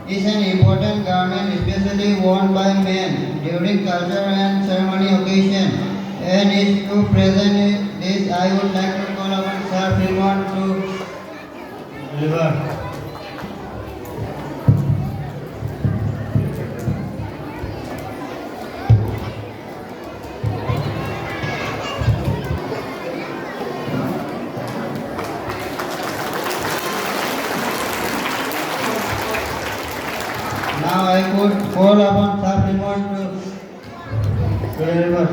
is an important garment especially worn by men during cultural and ceremony occasion. And is to present this, I would like to call upon Sir Fremont to deliver. Now I could call upon Sir Fremont to deliver.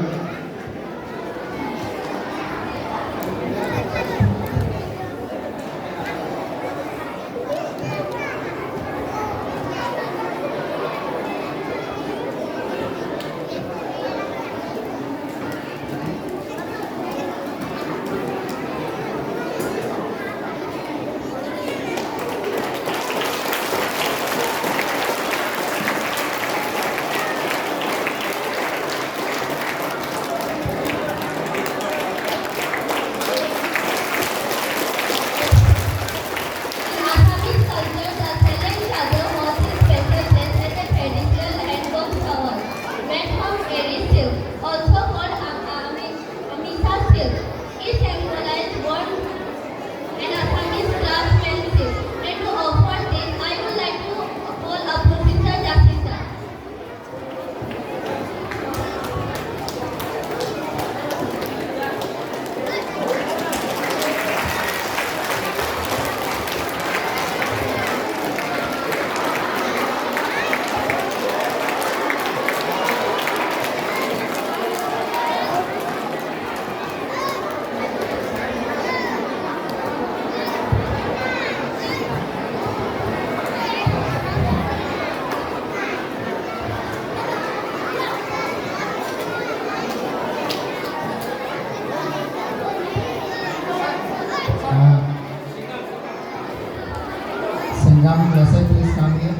Sangam Lasai, please come here.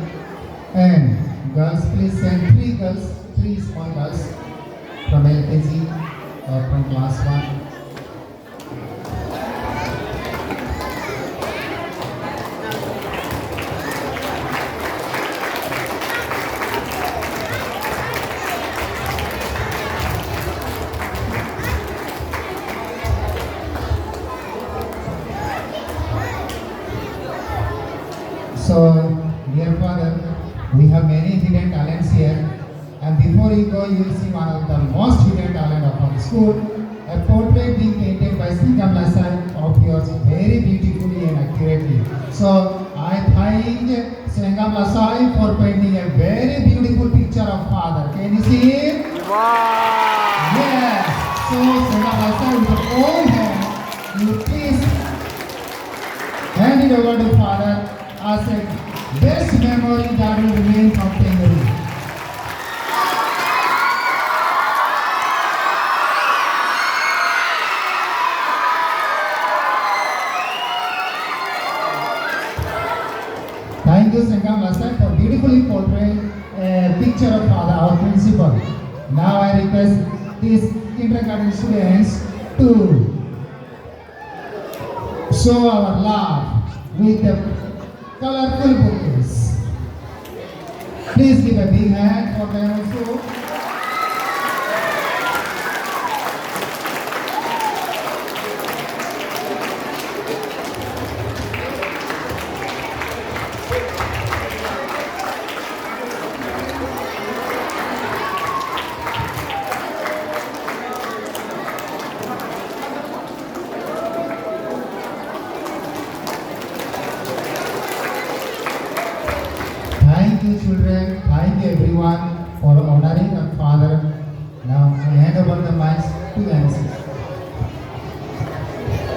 And girls, please send three small girls from LKG or from class 1. So, dear father, we have many hidden talents here. And before you go, you will see one of the most hidden talent of our school. A portrait being painted by Sangam Lasai of yours very beautifully and accurately. So, I thank Sangam Lasai for painting a very beautiful picture of father. Can you see it? Wow! Yes. So, Sangam Lasai, with your own hand, you please hand it over to father as a best memory that will remain from Tengguru. Thank you, Sangam Lasai, for beautifully portraying a picture of father, our principal. Now I request these kindergarten students to show our love with the colorful bouquets. Please give a big hand for them also. Thank you, children. Thank you, everyone, for honoring our father. Now, I hand over the mic to MC.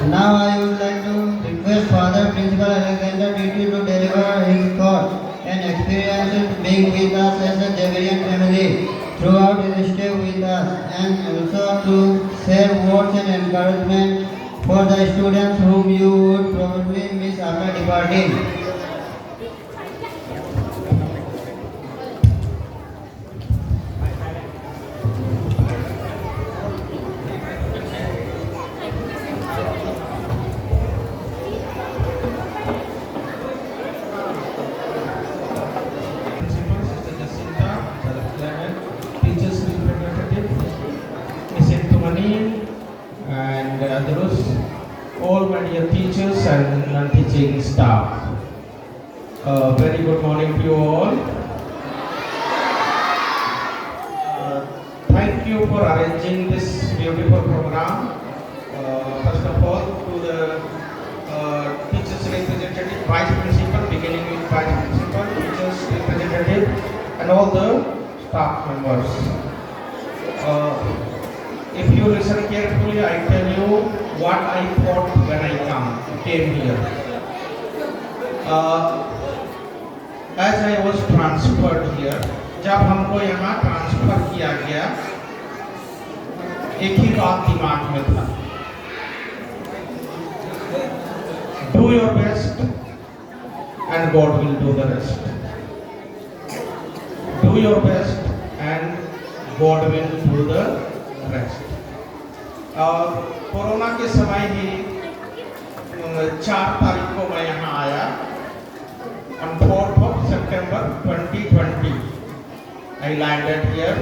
Now I would like to request Father Principal Alexander Titi to deliver his thoughts and experiences being with us as a Javerian family throughout his stay with us, and also to share words and encouragement for the students whom you would probably miss after departing. all my dear teachers and non-teaching staff. Very good morning to you all. Thank you for arranging this beautiful program. First of all, to the teachers representative, vice principal, beginning with vice principal, teachers representative, and all the staff members. If you listen carefully, I tell you what I thought when I came here. As I was transferred here, जब हमको यहाँ transfer किया गया, एक ही बात दिमाग में था, do your best and God will do the rest. Do your best and God will do the rest. Corona के समय ही 4 तारीख को मैं यहाँ आया, on 4th of September 2020 I landed here.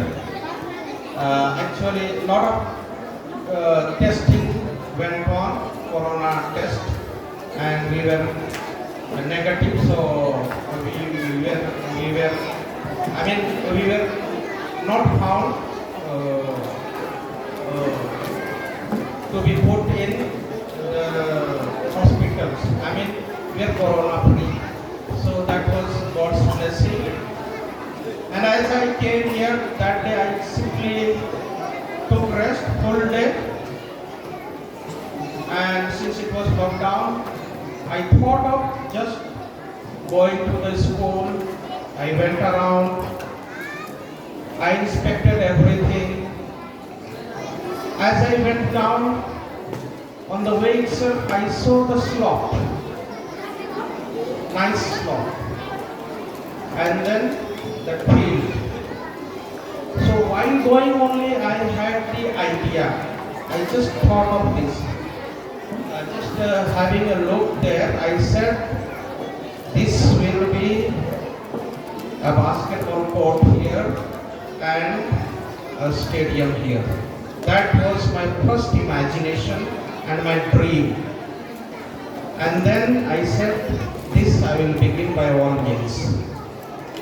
Actually lot of testing went on, corona test, and we were negative, so we were not found to be put in the hospitals. We are corona free. So that was God's blessing. And as I came here that day, I simply took rest full day. And since it was lockdown, I thought of just going to the school. I went around. I inspected everything. As I went down, on the way itself, I saw the slope. Nice slope. And then the field. So while going only, I had the idea. I just thought of this. Just having a look there, I said, this will be a basketball court here and a stadium here. That was my first imagination and my dream. And then I said, this I will begin by all means.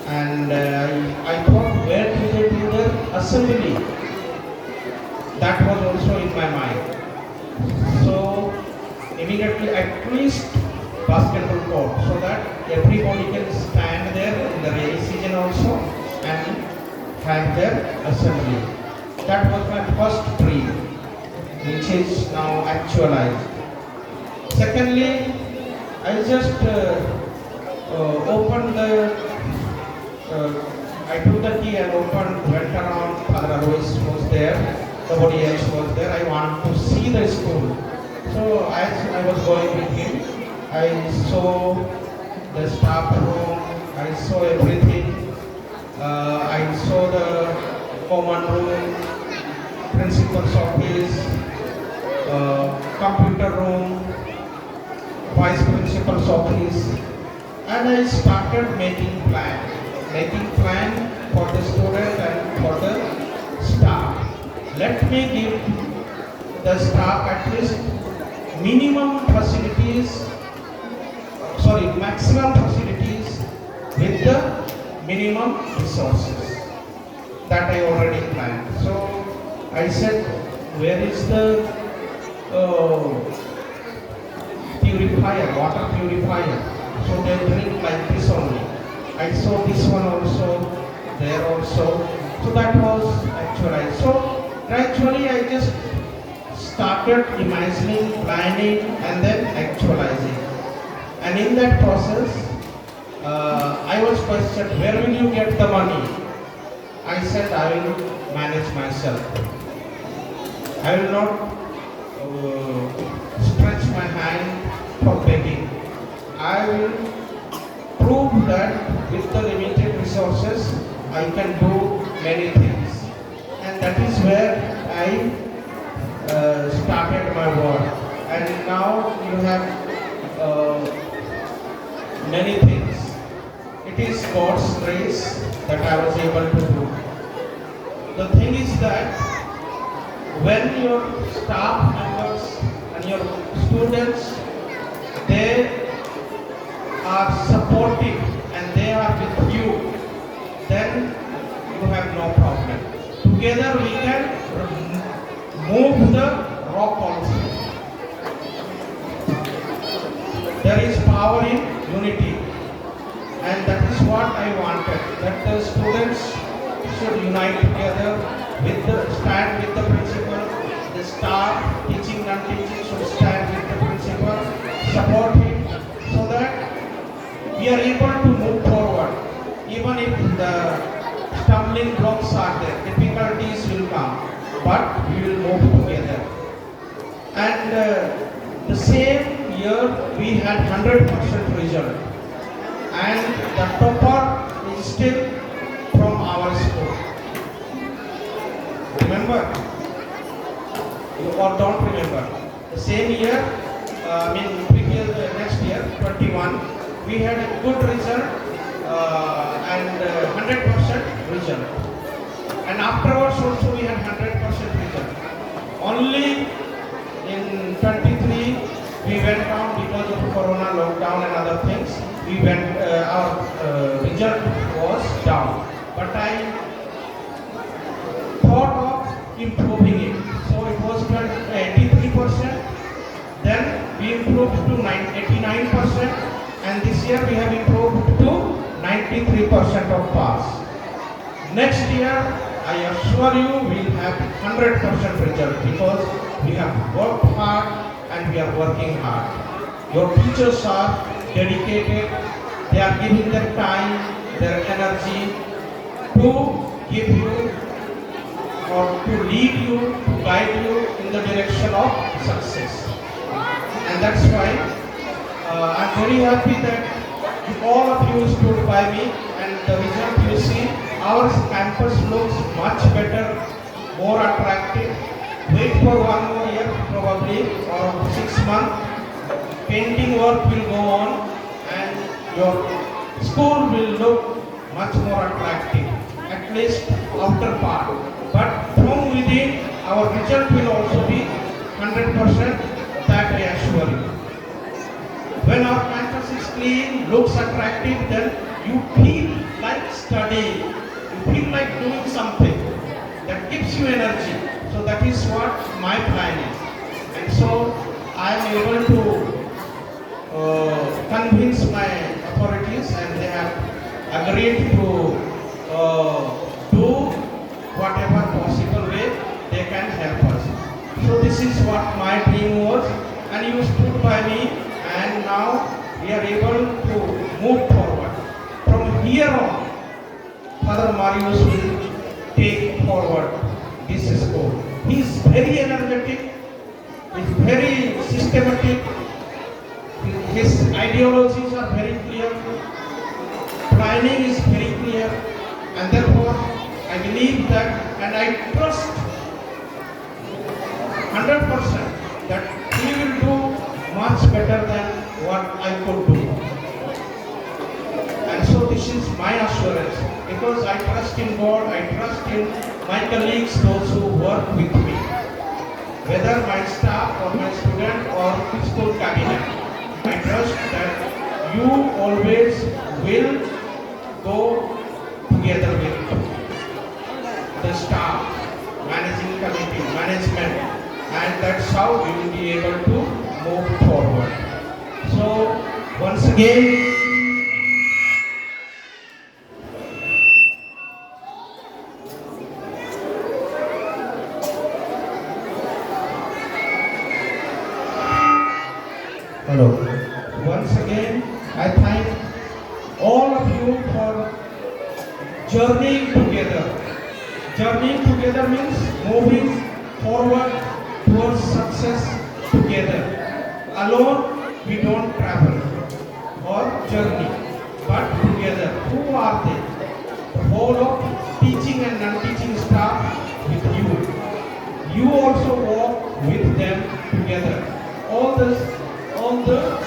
And I thought, where do they do the assembly? That was also in my mind. So immediately I placed basketball court so that everybody can stand there in the rainy season also and have their assembly. That was my first dream, which is now actualized. Secondly, I just opened I took the key and opened, went around. Father Alois was there, nobody else was there. I wanted to see the school. So as I was going with him, I saw the staff room, I saw everything. I saw the common room, principal's office, computer room, vice principal's office, and I started making plan for the student and for the staff. Let me give the staff at least maximum facilities with the minimum resources that I already planned. So I said, where is the purifier, water purifier? So they drink like this only. I saw this one also, there also. So that was actualized. So gradually I just started imagining, planning, and then actualizing. And in that process, I was questioned, where will you get the money? I said, I will manage myself. I will not stretch my hand for begging. I will prove that with the limited resources, I can do many things. And that is where I started my work. And now you have many things. It is God's grace that I was able to do. The thing is that when your staff members and your students, they are supportive and they are with you, then you have no problem. Together we can move the rock also. There is power in unity, and that is what I wanted, that the students should unite together stand with the principal, the staff, teaching and teaching should stand with the principal, support him, so that we are able to move forward. Even if the stumbling blocks are there, difficulties will come, but we will move together. And the same year we had 100% result, and the topper is still from our school. Remember? You or don't remember? The same year, previous next year, 21, we had a good result and 100% result. And afterwards also we had 100% result. Only in 23 we went down because of Corona lockdown and other things. Our result was down. But I thought of improving it. So it was 83%. Then we improved to 89%. And this year we have improved to 93% of pass. Next year, I assure you, we will have 100% result because we have worked hard and we are working hard. Your teachers are dedicated, they are giving their time, their energy to give you or to lead you, to guide you in the direction of success. And that's why I'm very happy that all of you stood by me, and the result you see, our campus looks much better, more attractive. Wait for 1 more year probably, or 6 months. Painting work will go on and your school will look much more attractive, at least outer part. But from within, our result will also be 100%, that I assure you. When our campus is clean, looks attractive, then you feel like studying, you feel like doing something that gives you energy. So that is what my plan is. And so I am able to convince my authorities, and they have agreed to do whatever possible way they can help us. So this is what my dream was, and you stood by me, and now we are able to move forward. From here on, Father Marius will take forward this school. He is very energetic, he is very systematic, his ideologies are very clear, planning is very clear, and therefore I believe that, and I trust 100% that he will do much better than what I could do. And so this is my assurance, because I trust in God, I trust in my colleagues, those who work with me, whether my staff or my student or school cabinet. I trust that you always will go together with the staff, managing committee, management, and that's how we will be able to move forward. So once again, Hello. once again, I thank all of you for journeying together. Journeying together means moving forward towards success together. Alone, we don't travel or journey, but together. Who are they? The whole of teaching and non-teaching staff with you. You also walk with them together. All the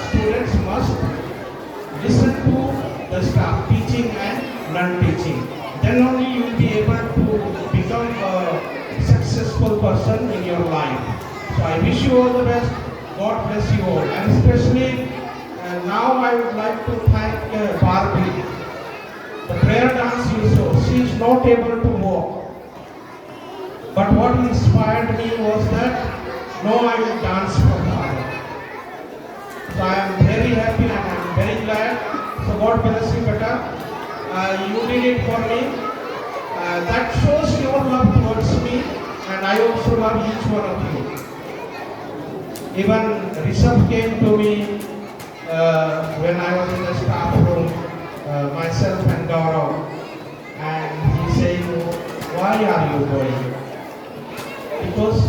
students must listen to the staff, teaching and non-teaching. Then only you will be able to become a successful person in your life. So I wish you all the best. God bless you all. And especially now I would like to thank Barbie. The prayer dance you saw, she is not able to walk. But what inspired me was that, no, I will dance for Father. So I am very happy and I am very glad. So God bless you, Beta. You did it for me. That shows your love towards me, and I also love each one of you. Even Rishabh came to me when I was in the staff room, myself and Gaurav, and he said, "Why are you going?" Because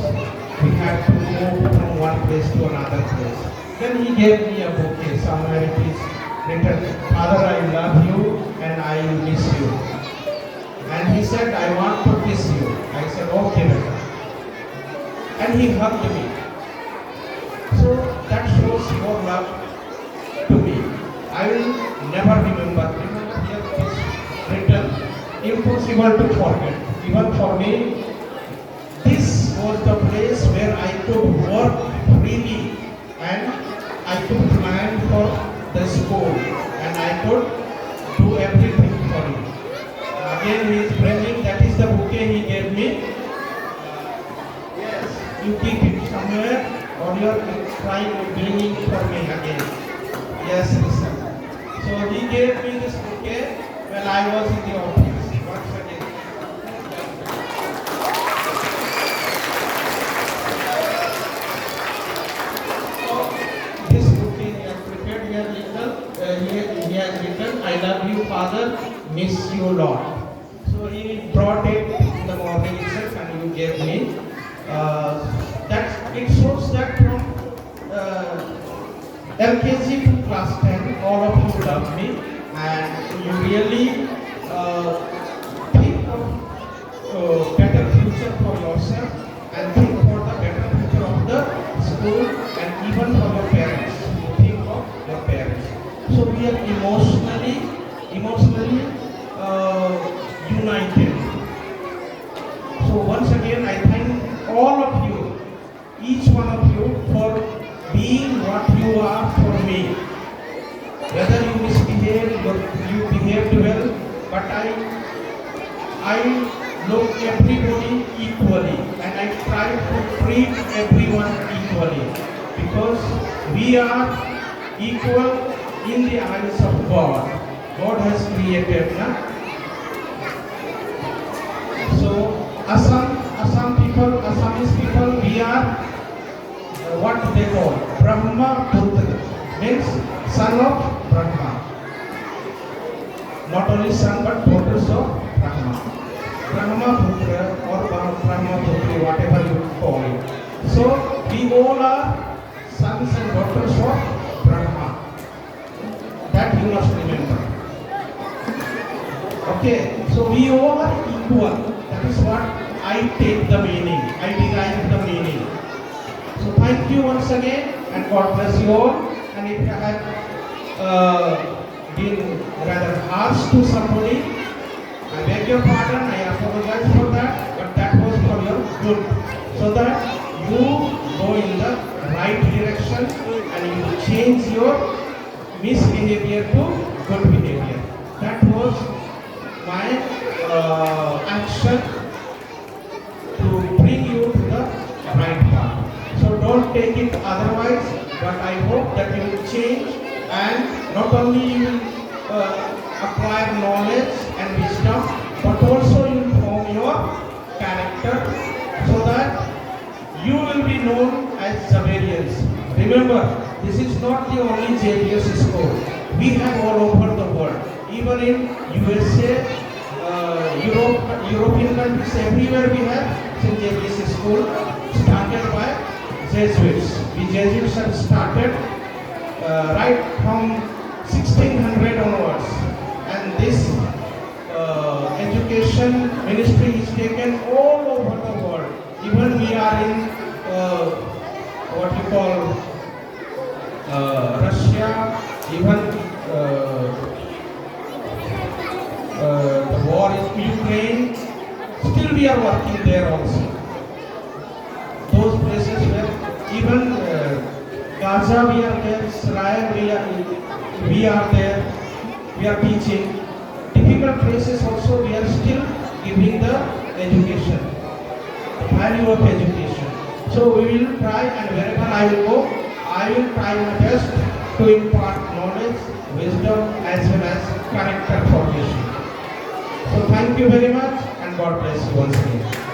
we had to move from one place to another place. Then he gave me a bouquet. Somewhere it is written, "Father, I love you and I miss you." And he said, "I want to kiss you." I said, "Okay, Beta." And he hugged me. So that shows your love to me. I will never remember. Remember here it is written, impossible to forget. Even for me, this was the place where I could work freely and I could plan for the school and I could do everything for you. Again he is bringing, that is the bouquet he gave me. Yes, you keep it somewhere or you are trying to bring it for me again. Yes, sir. So he gave me this bouquet when I was in the office. Once again. So this bouquet he has prepared here he has written, "I love you, Father, miss you, Lord." So he brought it in the morning itself and you gave me. That it shows that from LKG to class 10, all of you love me and you really think of better future for yourself and think for the better future of the school and even for your parents. You think of your parents. So we are emotionally united. So once again I thank all of you, each one of you, for being what you are for me. Whether you misbehaved or you behaved well, but I look everybody equally and I try to treat everyone equally because we are equal in the eyes of God. God has created, na? So Assamese people, we are what they call Brahma Putra, means son of Brahma. Not only son but daughters of Brahma. Brahma Putra or Brahma Putri, whatever you call it. So we all are sons and daughters of Brahma. That you must remember. Okay, so we all are equal. That is what I take the meaning. I derive the meaning. So thank you once again and God bless you all. And if I have been rather harsh to somebody, I beg your pardon, I apologize for that, but that was for your good. So that you go in the right direction and you change your misbehavior to good behavior. That was my action to bring you to the right path. So don't take it otherwise, but I hope that you will change and not only you will acquire knowledge and wisdom, but also you will form your character so that you will be known as Xaverians. Remember, this is not the only JBS school. We have all over the world. Even in USA, European countries, everywhere we have St. JBS school started by Jesuits. The Jesuits have started right from 1600 onwards. And this education ministry is taken all over the world. Even we are in what you call Russia, even the war in Ukraine, still we are working there also. Those places where even Gaza we are there, Israel we are there, we are teaching. Difficult places also we are still giving the education, value of education. So we will try, and wherever I will go, I will try my best to impart knowledge, wisdom as well as character formation. So thank you very much and God bless you once again.